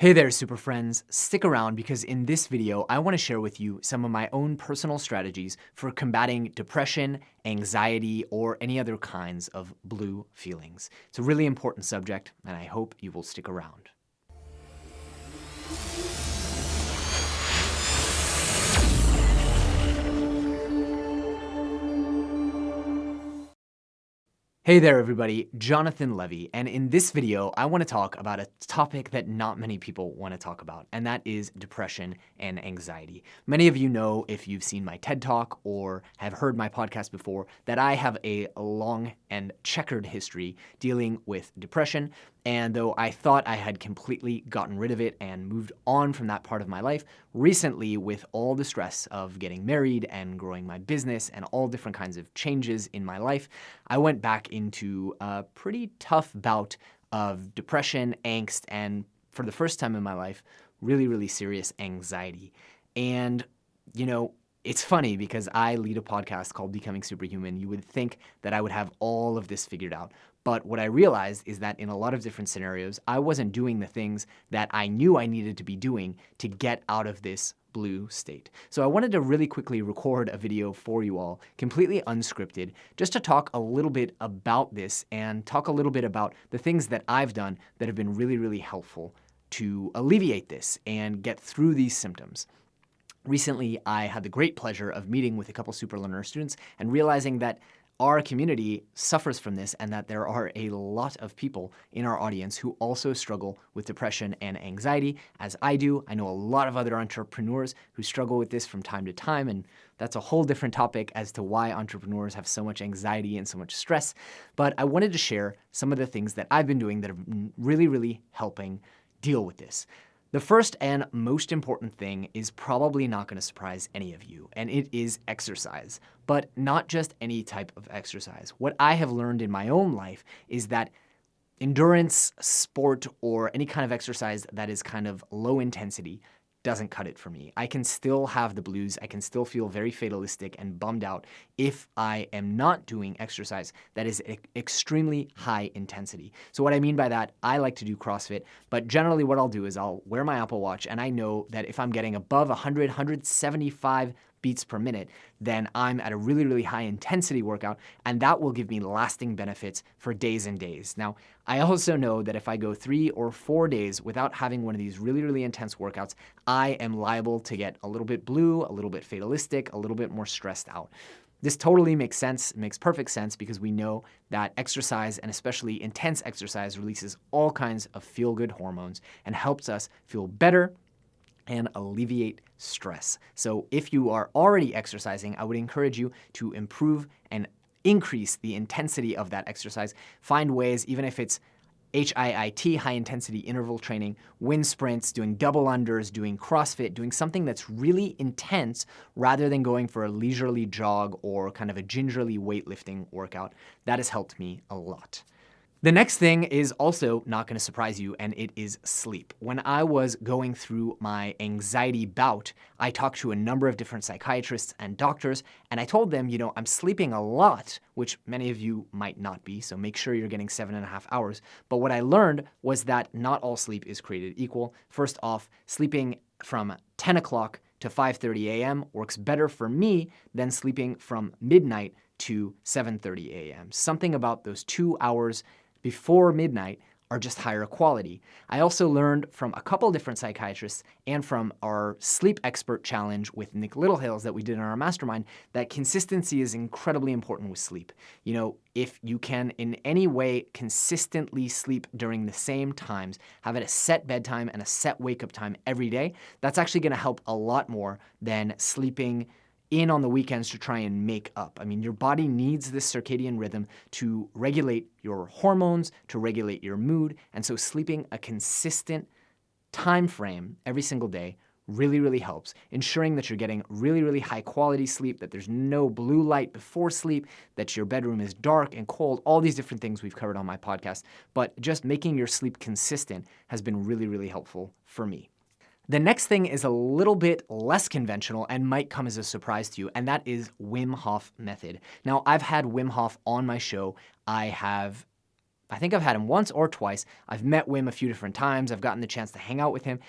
Hey there, super friends. Stick around because in this video, I want to share with you some of my own personal strategies for combating depression, anxiety, or any other kinds of blue feelings. It's a really important subject, and I hope you will stick around. Hey there, everybody. Jonathan Levy, and in this video, I want to talk about a topic that not many people want to talk about, and that is depression and anxiety. Many of you know, if you've seen my TED Talk or have heard my podcast before, that I have a long and checkered history dealing with depression. And though I thought I had completely gotten rid of it and moved on from that part of my life, recently with all the stress of getting married and growing my business and all different kinds of changes in my life, I went back into a pretty tough bout of depression, angst, and for the first time in my life, really, really serious anxiety. And, it's funny because I lead a podcast called Becoming Superhuman. You would think that I would have all of this figured out. But what I realized is that in a lot of different scenarios, I wasn't doing the things that I knew I needed to be doing to get out of this blue state. So I wanted to really quickly record a video for you all, completely unscripted, just to talk a little bit about this and talk a little bit about the things that I've done that have been really, really helpful to alleviate this and get through these symptoms. Recently, I had the great pleasure of meeting with a couple Superlearner students and realizing that our community suffers from this and that there are a lot of people in our audience who also struggle with depression and anxiety, as I do. I know a lot of other entrepreneurs who struggle with this from time to time, and that's a whole different topic as to why entrepreneurs have so much anxiety and so much stress. But I wanted to share some of the things that I've been doing that have been really, really helping deal with this. The first and most important thing is probably not going to surprise any of you, and it is exercise. But not just any type of exercise. What I have learned in my own life is that endurance, sport, or any kind of exercise that is kind of low intensity doesn't cut it for me. I can still have the blues. I can still feel very fatalistic and bummed out if I am not doing exercise that is extremely high intensity. So what I mean by that, I like to do CrossFit, but generally what I'll do is I'll wear my Apple Watch and I know that if I'm getting above 100, 175 beats per minute, then I'm at a really, really high intensity workout, and that will give me lasting benefits for days and days. Now, I also know that if I go 3 or 4 days without having one of these really, really intense workouts, I am liable to get a little bit blue, a little bit fatalistic, a little bit more stressed out. This totally makes sense. It makes perfect sense because we know that exercise, and especially intense exercise, releases all kinds of feel-good hormones and helps us feel better and alleviate stress. So if you are already exercising, I would encourage you to improve and increase the intensity of that exercise. Find ways, even if it's HIIT, high intensity interval training, wind sprints, doing double unders, doing CrossFit, doing something that's really intense rather than going for a leisurely jog or kind of a gingerly weightlifting workout. That has helped me a lot. The next thing is also not going to surprise you, and it is sleep. When I was going through my anxiety bout, I talked to a number of different psychiatrists and doctors, and I told them, I'm sleeping a lot, which many of you might not be, so make sure you're getting 7.5 hours. But what I learned was that not all sleep is created equal. First off, sleeping from 10 o'clock to 5:30 a.m. works better for me than sleeping from midnight to 7:30 a.m. Something about those 2 hours before midnight are just higher quality. I also learned from a couple different psychiatrists and from our sleep expert challenge with Nick Littlehales that we did in our mastermind that consistency is incredibly important with sleep. If you can in any way consistently sleep during the same times, have it a set bedtime and a set wake-up time every day, that's actually going to help a lot more than sleeping in on the weekends to try and make up. Your body needs this circadian rhythm to regulate your hormones, to regulate your mood, and so sleeping a consistent time frame every single day really, really helps, ensuring that you're getting really, really high quality sleep, that there's no blue light before sleep, that your bedroom is dark and cold, all these different things we've covered on my podcast. But just making your sleep consistent has been really, really helpful for me. The next thing is a little bit less conventional and might come as a surprise to you, and that is Wim Hof Method. Now, I've had Wim Hof on my show. I have I think I've had him once or twice. I've met Wim a few different times. I've gotten the chance to hang out with him.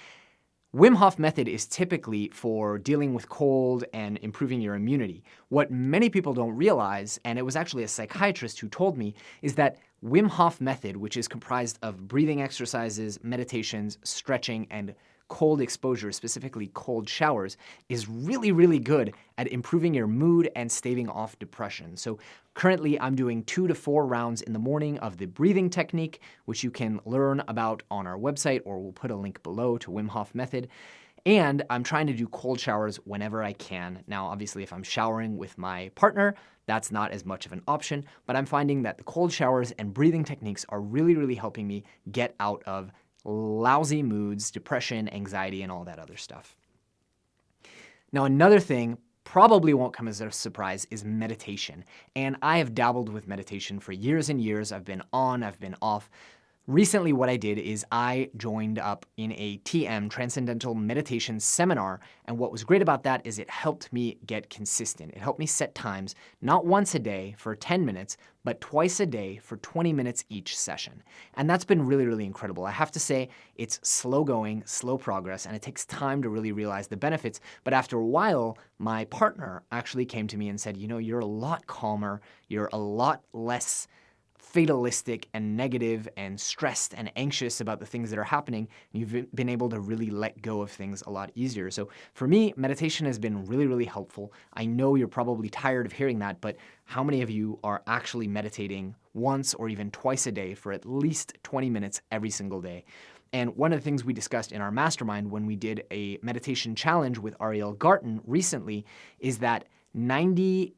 Wim Hof Method is typically for dealing with cold and improving your immunity. What many people don't realize, and it was actually a psychiatrist who told me, is that Wim Hof Method, which is comprised of breathing exercises, meditations, stretching, and cold exposure, specifically cold showers, is really, really good at improving your mood and staving off depression. So currently I'm doing 2 to 4 rounds in the morning of the breathing technique, which you can learn about on our website, or we'll put a link below to Wim Hof Method. And I'm trying to do cold showers whenever I can. Now, obviously, if I'm showering with my partner, that's not as much of an option, but I'm finding that the cold showers and breathing techniques are really, really helping me get out of lousy moods, depression, anxiety, and all that other stuff. Now, another thing probably won't come as a surprise is meditation. And I have dabbled with meditation for years and years. I've been on, I've been off. Recently, what I did is I joined up in a TM, Transcendental Meditation Seminar, and what was great about that is it helped me get consistent. It helped me set times, not once a day for 10 minutes, but twice a day for 20 minutes each session. And that's been really, really incredible. I have to say, it's slow going, slow progress, and it takes time to really realize the benefits. But after a while, my partner actually came to me and said, you're a lot calmer, you're a lot less fatalistic and negative and stressed and anxious about the things that are happening. You've been able to really let go of things a lot easier. So for me, meditation has been really, really helpful. I know you're probably tired of hearing that, but how many of you are actually meditating once or even twice a day for at least 20 minutes every single day? And one of the things we discussed in our mastermind when we did a meditation challenge with Ariel Garten recently is that 97%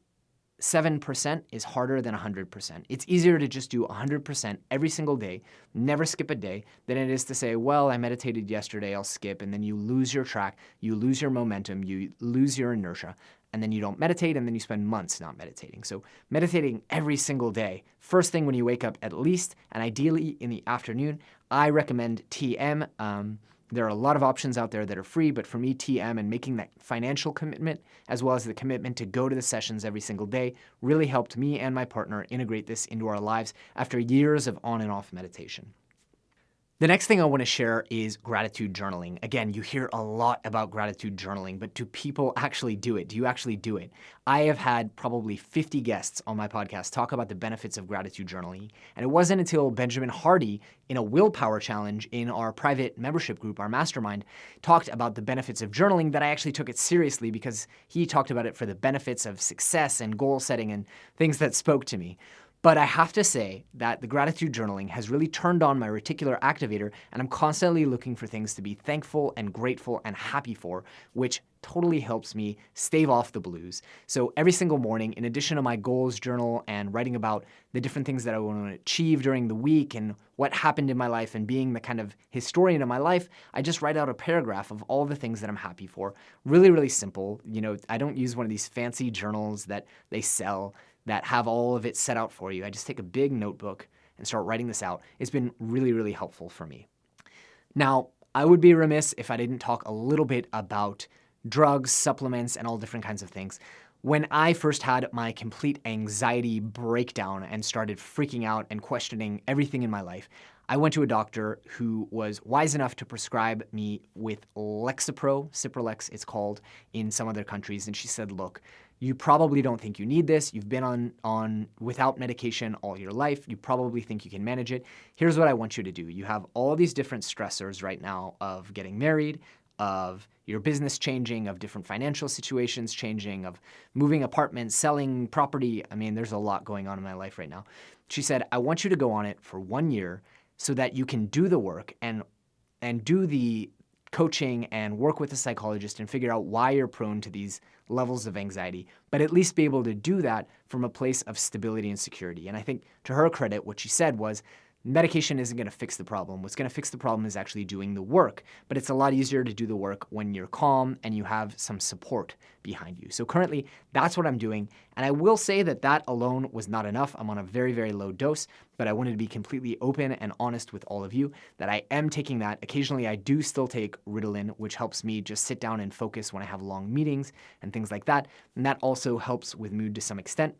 is harder than 100%. It's easier to just do 100% every single day, never skip a day, than it is to say, well, I meditated yesterday, I'll skip, and then you lose your track, you lose your momentum, you lose your inertia, and then you don't meditate, and then you spend months not meditating. So meditating every single day, first thing when you wake up at least, and ideally in the afternoon, I recommend TM. There are a lot of options out there that are free, but for me, TM and making that financial commitment, as well as the commitment to go to the sessions every single day, really helped me and my partner integrate this into our lives after years of on and off meditation. The next thing I want to share is gratitude journaling. Again, you hear a lot about gratitude journaling, but do people actually do it? Do you actually do it? I have had probably 50 guests on my podcast talk about the benefits of gratitude journaling, and it wasn't until Benjamin Hardy in a willpower challenge in our private membership group, our mastermind, talked about the benefits of journaling that I actually took it seriously because he talked about it for the benefits of success and goal setting and things that spoke to me. But I have to say that the gratitude journaling has really turned on my reticular activator, and I'm constantly looking for things to be thankful and grateful and happy for, which totally helps me stave off the blues. So every single morning, in addition to my goals journal and writing about the different things that I want to achieve during the week and what happened in my life and being the kind of historian of my life, I just write out a paragraph of all the things that I'm happy for. Really, really simple. I don't use one of these fancy journals that they sell that have all of it set out for you. I just take a big notebook and start writing this out. It's been really, really helpful for me. Now, I would be remiss if I didn't talk a little bit about drugs, supplements, and all different kinds of things. When I first had my complete anxiety breakdown and started freaking out and questioning everything in my life, I went to a doctor who was wise enough to prescribe me with Lexapro, Cipralex it's called in some other countries, and she said, look, you probably don't think you need this. You've been on without medication all your life. You probably think you can manage it. Here's what I want you to do. You have all these different stressors right now of getting married, of your business changing, of different financial situations changing, of moving apartments, selling property. I mean, there's a lot going on in my life right now. She said, I want you to go on it for 1 year so that you can do the work and do the coaching and work with a psychologist and figure out why you're prone to these levels of anxiety, but at least be able to do that from a place of stability and security. And I think to her credit, what she said was, medication isn't going to fix the problem. What's going to fix the problem is actually doing the work. But it's a lot easier to do the work when you're calm and you have some support behind you. So currently, that's what I'm doing. And I will say that that alone was not enough. I'm on a very, very low dose, but I wanted to be completely open and honest with all of you that I am taking that. Occasionally, I do still take Ritalin, which helps me just sit down and focus when I have long meetings and things like that. And that also helps with mood to some extent.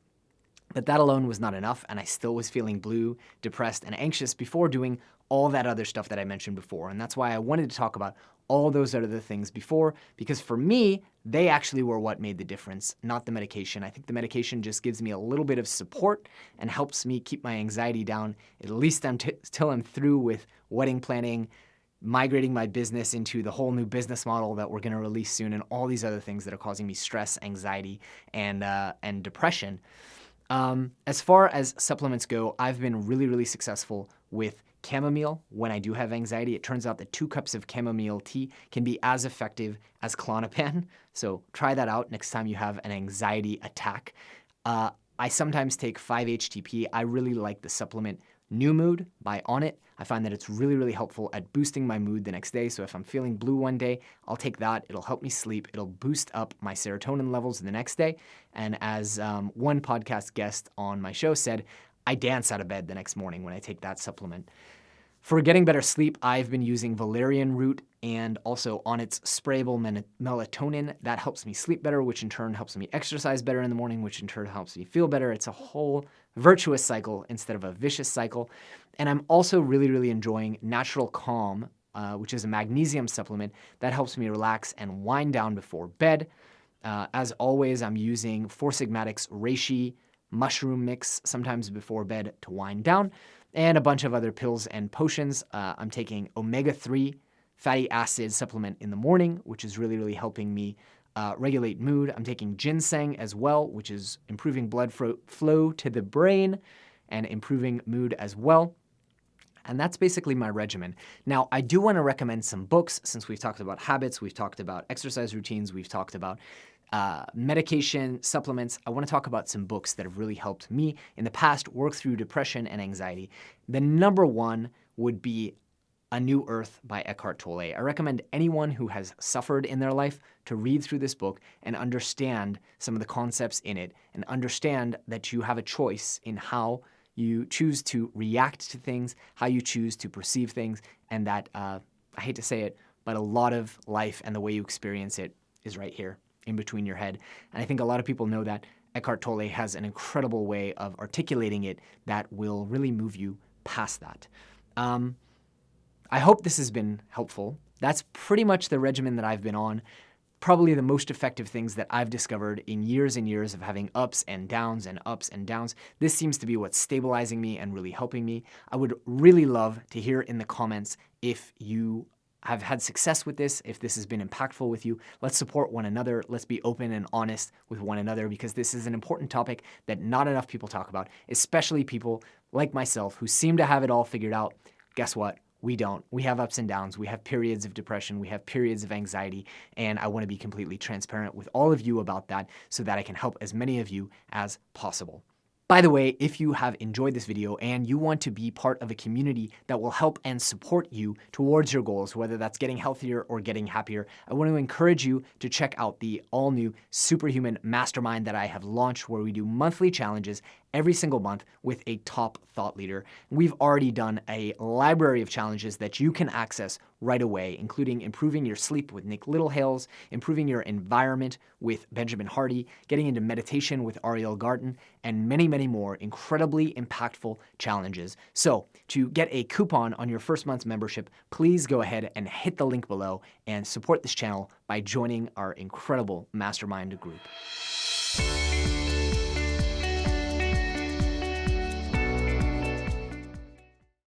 But that alone was not enough, and I still was feeling blue, depressed, and anxious before doing all that other stuff that I mentioned before. And that's why I wanted to talk about all those other things before, because for me, they actually were what made the difference, not the medication. I think the medication just gives me a little bit of support and helps me keep my anxiety down, at least till I'm through with wedding planning, migrating my business into the whole new business model that we're going to release soon, and all these other things that are causing me stress, anxiety, and depression. As far as supplements go, I've been really, really successful with chamomile when I do have anxiety. It turns out that 2 cups of chamomile tea can be as effective as Klonopin. So try that out next time you have an anxiety attack. I sometimes take 5-HTP. I really like the supplement New Mood by Onnit. I find that it's really, really helpful at boosting my mood the next day. So if I'm feeling blue one day, I'll take that. It'll help me sleep. It'll boost up my serotonin levels the next day. And as one podcast guest on my show said, I dance out of bed the next morning when I take that supplement. For getting better sleep, I've been using valerian root and also Onnit's sprayable melatonin. That helps me sleep better, which in turn helps me exercise better in the morning, which in turn helps me feel better. It's a whole virtuous cycle instead of a vicious cycle. And I'm also really, really enjoying Natural Calm, which is a magnesium supplement that helps me relax and wind down before bed. As always, I'm using Four Sigmatic's reishi mushroom mix sometimes before bed to wind down, and a bunch of other pills and potions. I'm taking omega-3 fatty acid supplement in the morning, which is really, really helping me regulate mood. I'm taking ginseng as well, which is improving blood flow to the brain and improving mood as well. And that's basically my regimen. Now, I do want to recommend some books since we've talked about habits, we've talked about exercise routines, we've talked about medication, supplements. I want to talk about some books that have really helped me in the past work through depression and anxiety. The number one would be A New Earth by Eckhart Tolle. I recommend anyone who has suffered in their life to read through this book and understand some of the concepts in it and understand that you have a choice in how you choose to react to things, how you choose to perceive things, and that, I hate to say it, but a lot of life and the way you experience it is right here in between your head. And I think a lot of people know that. Eckhart Tolle has an incredible way of articulating it that will really move you past that. I hope this has been helpful. That's pretty much the regimen that I've been on. Probably the most effective things that I've discovered in years and years of having ups and downs and ups and downs. This seems to be what's stabilizing me and really helping me. I would really love to hear in the comments if you have had success with this, if this has been impactful with you. Let's support one another. Let's be open and honest with one another, because this is an important topic that not enough people talk about, especially people like myself who seem to have it all figured out. Guess what? We don't. We have ups and downs. We have periods of depression. We have periods of anxiety. And I want to be completely transparent with all of you about that so that I can help as many of you as possible. By the way, if you have enjoyed this video and you want to be part of a community that will help and support you towards your goals, whether that's getting healthier or getting happier, I want to encourage you to check out the all-new Superhuman Mastermind that I have launched, where we do monthly challenges every single month with a top thought leader. We've already done a library of challenges that you can access right away, including improving your sleep with Nick Littlehales, improving your environment with Benjamin Hardy, getting into meditation with Ariel Garten, and many, many more incredibly impactful challenges. So to get a coupon on your first month's membership, please go ahead and hit the link below and support this channel by joining our incredible mastermind group.